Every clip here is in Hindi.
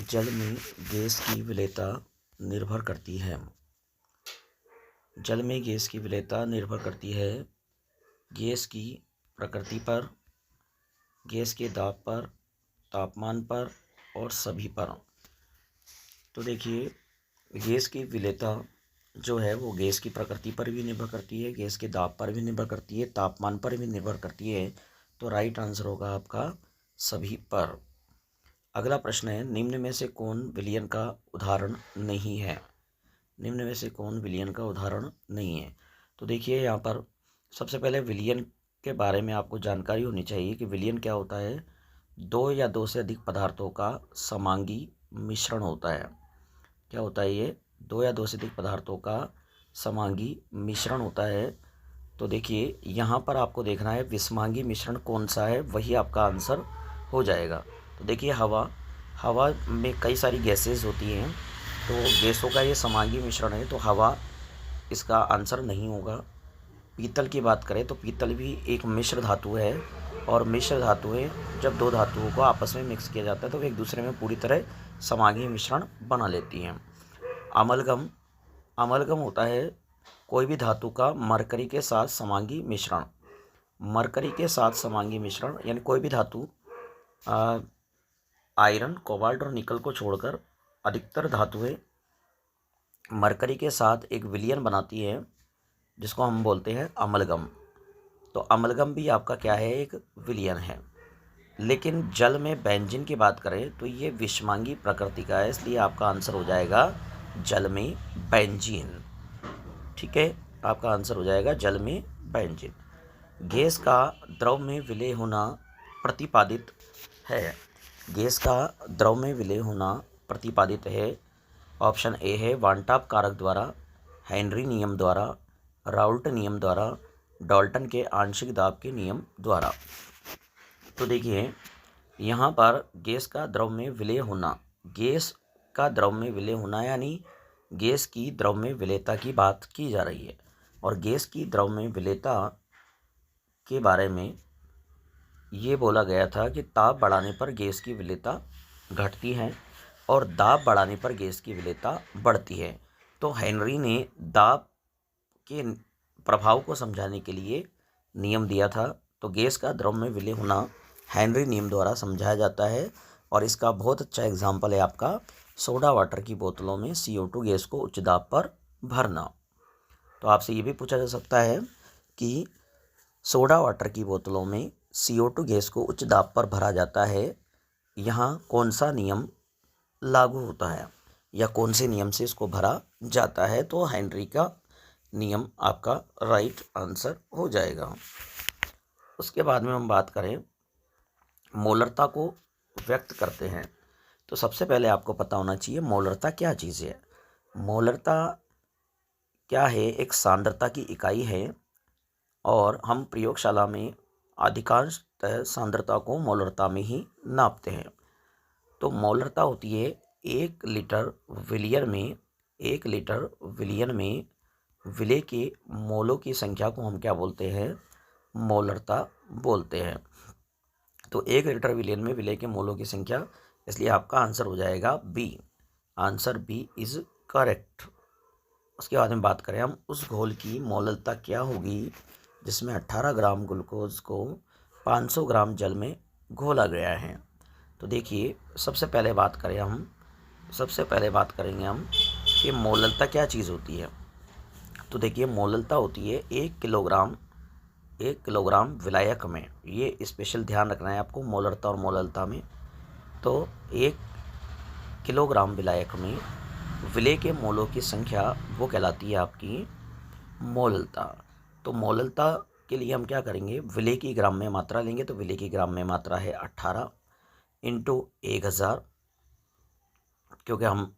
जल में गैस की विलेयता निर्भर करती है। जल में गैस की विलेयता निर्भर करती है गैस की प्रकृति पर, गैस के दाब पर, तापमान पर और सभी पर। तो देखिए, गैस की विलेयता जो है वो गैस की प्रकृति पर भी निर्भर करती है, गैस के दाब पर भी निर्भर करती है, तापमान पर भी निर्भर करती है। तो राइट आंसर होगा आपका सभी पर। अगला प्रश्न है, निम्न में से कौन विलयन का उदाहरण नहीं है? निम्न में से कौन विलयन का उदाहरण नहीं है? तो देखिए, यहाँ पर सबसे पहले विलयन के बारे में आपको जानकारी होनी चाहिए कि विलयन क्या होता है। दो या दो से अधिक पदार्थों का समांगी मिश्रण होता है। क्या होता है ये? दो या दो से अधिक पदार्थों का समांगी मिश्रण होता है। तो देखिए, यहाँ पर आपको देखना है विषमांगी मिश्रण कौन सा है, वही आपका आंसर हो जाएगा। तो देखिए, हवा में कई सारी गैसेज होती हैं, तो गैसों का ये समांगी मिश्रण है, तो हवा इसका आंसर नहीं होगा। पीतल की बात करें तो पीतल भी एक मिश्र धातु है, और मिश्र धातुएं जब दो धातुओं को आपस में मिक्स किया जाता है तो वे एक दूसरे में पूरी तरह समांगी मिश्रण बना लेती हैं। अमलगम होता है कोई भी धातु का मरकरी के साथ समांगी मिश्रण। मरकरी के साथ समांगी मिश्रण यानी कोई भी धातु आयरन, कोबाल्ट और निकल को छोड़कर अधिकतर धातुएं मरकरी के साथ एक विलयन बनाती है, जिसको हम बोलते हैं अमलगम। तो अमलगम भी आपका क्या है? एक विलयन है। लेकिन जल में बेंजीन की बात करें तो ये विषमांगी प्रकृति का है, इसलिए आपका आंसर हो जाएगा जल में बेंजीन। ठीक है, आपका आंसर हो जाएगा जल में बेंजीन। गैस का द्रव में विलय होना प्रतिपादित है। गैस का द्रव में विलय होना प्रतिपादित है। ऑप्शन ए है वान-टॉप कारक द्वारा, हेनरी नियम द्वारा, राउल्ट नियम द्वारा, डाल्टन के आंशिक दाब के नियम द्वारा। तो देखिए, यहाँ पर गैस का द्रव में विलय होना, गैस का द्रव में विलय होना यानी गैस की द्रव में विलेयता की बात की जा रही है। और गैस की द्रव में विलेयता के बारे में ये बोला गया था कि ताप बढ़ाने पर गैस की विलेयता घटती है और दाब बढ़ाने पर गैस की विलेयता बढ़ती है। तो हेनरी ने दाब के प्रभाव को समझाने के लिए नियम दिया था। तो गैस का द्रव में विलय होना हेनरी नियम द्वारा समझाया जाता है, और इसका बहुत अच्छा एग्जाम्पल है आपका सोडा वाटर की बोतलों में CO2 गैस को उच्च दाब पर भरना। तो आपसे ये भी पूछा जा सकता है कि सोडा वाटर की बोतलों में CO2 गैस को उच्च दाब पर भरा जाता है, यहाँ कौन सा नियम लागू होता है या कौन से नियम से इसको भरा जाता है? तो हेनरी का नियम आपका राइट आंसर हो जाएगा। उसके बाद में हम बात करें मोलरता को व्यक्त करते हैं, तो सबसे पहले आपको पता होना चाहिए मोलरता क्या चीज़ है। मोलरता क्या है? एक सांद्रता की इकाई है, और हम प्रयोगशाला में अधिकांशतः सांद्रता को मोलरता में ही नापते हैं। तो मोलरता होती है 1 लीटर विलियन में विलय के मोलों की संख्या को हम क्या बोलते हैं? मोलरता बोलते हैं। तो 1 लीटर विलियन में विलय के मोलों की संख्या, इसलिए आपका आंसर हो जाएगा B. Answer B is correct. उसके बाद में बात करें हम उस घोल की मोलरता क्या होगी जिसमें 18 ग्राम ग्लूकोज को 500 ग्राम जल में घोला गया है। तो देखिए, सबसे पहले बात करेंगे हम कि मोलरता क्या चीज़ होती है। तो देखिए, मोलरता होती है 1 किलोग्राम विलायक में। ये स्पेशल ध्यान रखना है आपको मोलरता और मोलरता में। तो 1 किलोग्राम विलायक में विलय के मोलों की संख्या वो कहलाती है आपकी मोलरता। तो मोलरता के लिए हम क्या करेंगे? विलय की ग्राम में मात्रा लेंगे, तो विलय की ग्राम में मात्रा है 18 × 1000, क्योंकि हम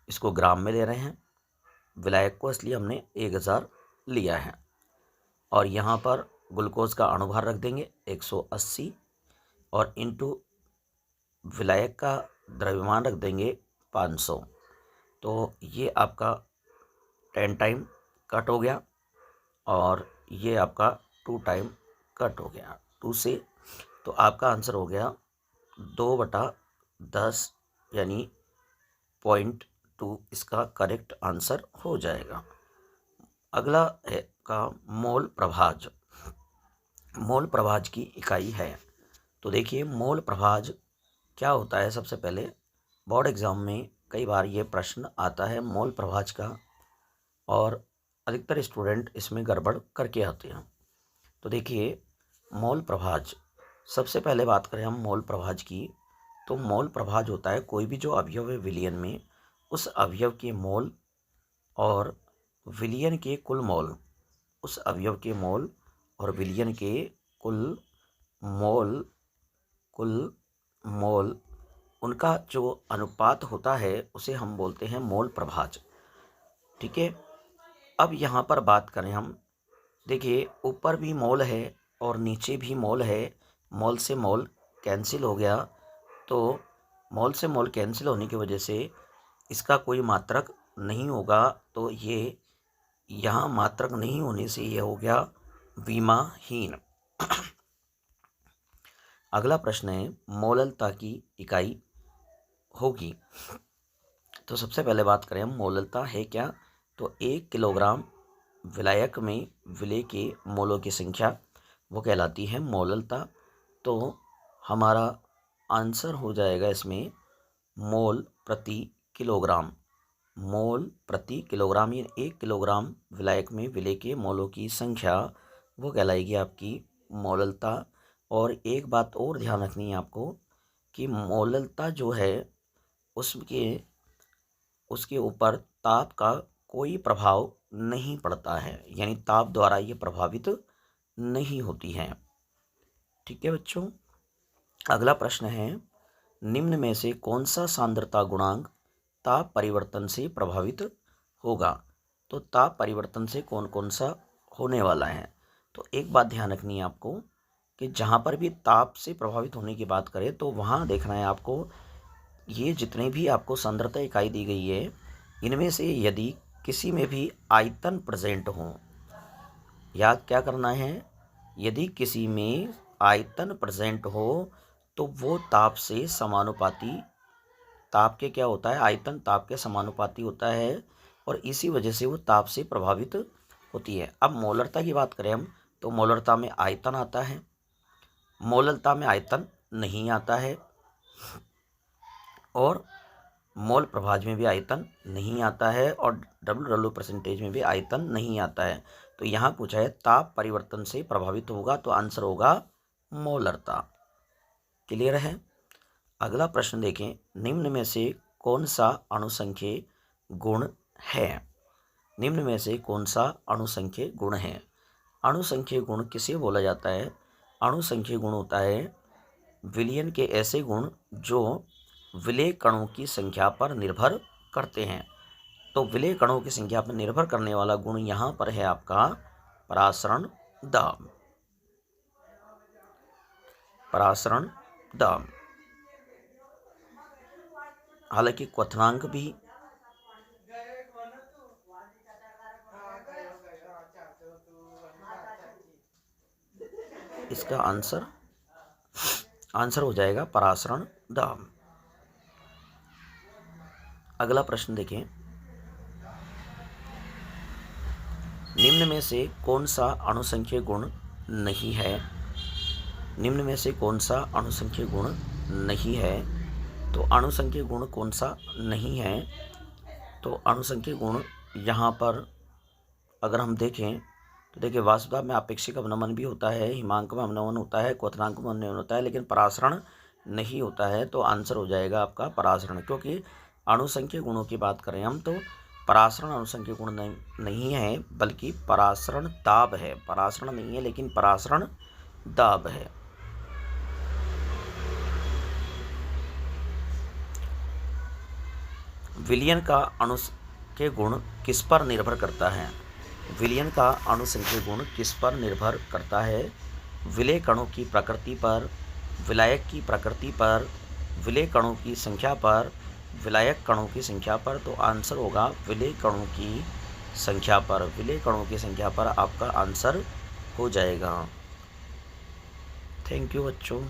इसको ग्राम में ले रहे हैं विलायक को, इसलिए हमने 1000 लिया है। और यहाँ पर ग्लूकोज का अणुभार रख देंगे 180, और इंटू विलायक का द्रव्यमान रख देंगे 500। तो ये आपका 10 टाइम कट हो गया, और ये आपका 2 टाइम कट हो गया 2 से। तो आपका आंसर हो गया 2/10 यानी 0.2 इसका करेक्ट आंसर हो जाएगा। अगला है का मोल प्रभाज। मोल प्रभाज की इकाई है। तो देखिए मोल प्रभाज क्या होता है। सबसे पहले बोर्ड एग्जाम में कई बार ये प्रश्न आता है मोल प्रभाज का, और अधिकतर स्टूडेंट इसमें गड़बड़ करके आते हैं। तो देखिए मोल प्रभाज, सबसे पहले बात करें हम मोल प्रभाज की, तो मोल प्रभाज होता है कोई भी जो अवयव है विलयन में, उस अवयव के मोल और विलयन के कुल मोल, उस अवयव के मोल और विलयन के कुल मोल उनका जो अनुपात होता है उसे हम बोलते हैं मोल प्रभाज। ठीक है। अब यहाँ पर बात करें हम, देखिए ऊपर भी मोल है और नीचे भी मोल है, मोल से मोल कैंसिल हो गया, तो मोल से मोल कैंसिल होने की वजह से इसका कोई मात्रक नहीं होगा, तो ये यहाँ मात्रक नहीं होने से ये हो गया विमाहीन। अगला प्रश्न है मोललता की इकाई होगी। तो सबसे पहले बात करें हम मोललता है क्या, तो 1 किलोग्राम विलायक में विलेय के मोलों की संख्या वो कहलाती है मोललता। तो हमारा आंसर हो जाएगा इसमें मोल प्रति किलोग्राम। मोल प्रति किलोग्राम, ये 1 किलोग्राम विलायक में विलेय के मोलों की संख्या वो कहलाएगी आपकी मोललता। और एक बात और ध्यान रखनी है आपको कि मोललता जो है उसके ऊपर ताप का कोई प्रभाव नहीं पड़ता है, यानी ताप द्वारा ये प्रभावित नहीं होती है। ठीक है बच्चों। अगला प्रश्न है निम्न में से कौन सा सांद्रता गुणांक ताप परिवर्तन से प्रभावित होगा। तो ताप परिवर्तन से कौन कौन सा होने वाला है। तो एक बात ध्यान रखनी है आपको कि जहाँ पर भी ताप से प्रभावित होने की बात करें तो वहाँ देखना है आपको, ये जितने भी आपको सांद्रता इकाई दी गई है इनमें से यदि किसी में भी आयतन प्रेजेंट हो, याद क्या करना है, यदि किसी में आयतन प्रेजेंट हो तो वो ताप से समानुपाती, ताप के क्या होता है, आयतन ताप के समानुपाती होता है, और इसी वजह से वो ताप से प्रभावित होती है। अब मोलरता की बात करें हम, तो मोलरता में आयतन आता है, मोललता में आयतन नहीं आता है, और मोल प्रभाज में भी आयतन नहीं आता है, और डब्ल्यू परसेंटेज में भी आयतन नहीं आता है। तो यहाँ पूछा है ताप परिवर्तन से प्रभावित होगा, तो आंसर होगा मोलरता। क्लियर है। अगला प्रश्न देखें, निम्न में से कौन सा अणुसंख्यक गुण है। निम्न में से कौन सा अणुसंख्यक गुण है। अणुसंख्यक गुण किसे बोला जाता है। अणुसंख्यक गुण होता है विलयन के ऐसे गुण जो विलेय कणों की संख्या पर निर्भर करते हैं। तो विलेय कणों की संख्या पर निर्भर करने वाला गुण यहाँ पर है आपका परासरण दाब। परासरण दाब, हालांकि क्वथनांक भी इसका आंसर हो जाएगा परासरण दाब। अगला प्रश्न देखें, निम्न में से कौन सा अणुसंख्यक गुण नहीं है। निम्न में से कौन सा अणुसंख्यक गुण नहीं है। तो अणुसंख्यक गुण कौन सा नहीं है, तो अणुसंख्यक गुण यहाँ पर अगर हम देखें तो देखिए वाष्पदाब में आपेक्षिक अवनमन भी होता है, हिमांक में अवनमन होता है, क्वथनांक में अवनमन होता है, लेकिन परासरण नहीं होता है। तो आंसर हो जाएगा आपका परासरण, क्योंकि अणुसंख्यक गुणों की बात करें हम तो परासरण अणुसंख्यक गुण नहीं है, बल्कि परासरण दाब है। परासरण नहीं है लेकिन परासरण दाब है। विलयन का अणुसंख्यक गुण किस पर निर्भर करता है। विलयन का अणुसंख्यक गुण किस पर निर्भर करता है। विलेय कणों की प्रकृति पर, विलायक की प्रकृति पर, विलेय कणों की संख्या पर, विलायक कणों की संख्या पर। तो आंसर होगा विलेय कणों की संख्या पर। विलेय कणों की संख्या पर आपका आंसर हो जाएगा। थैंक यू बच्चों।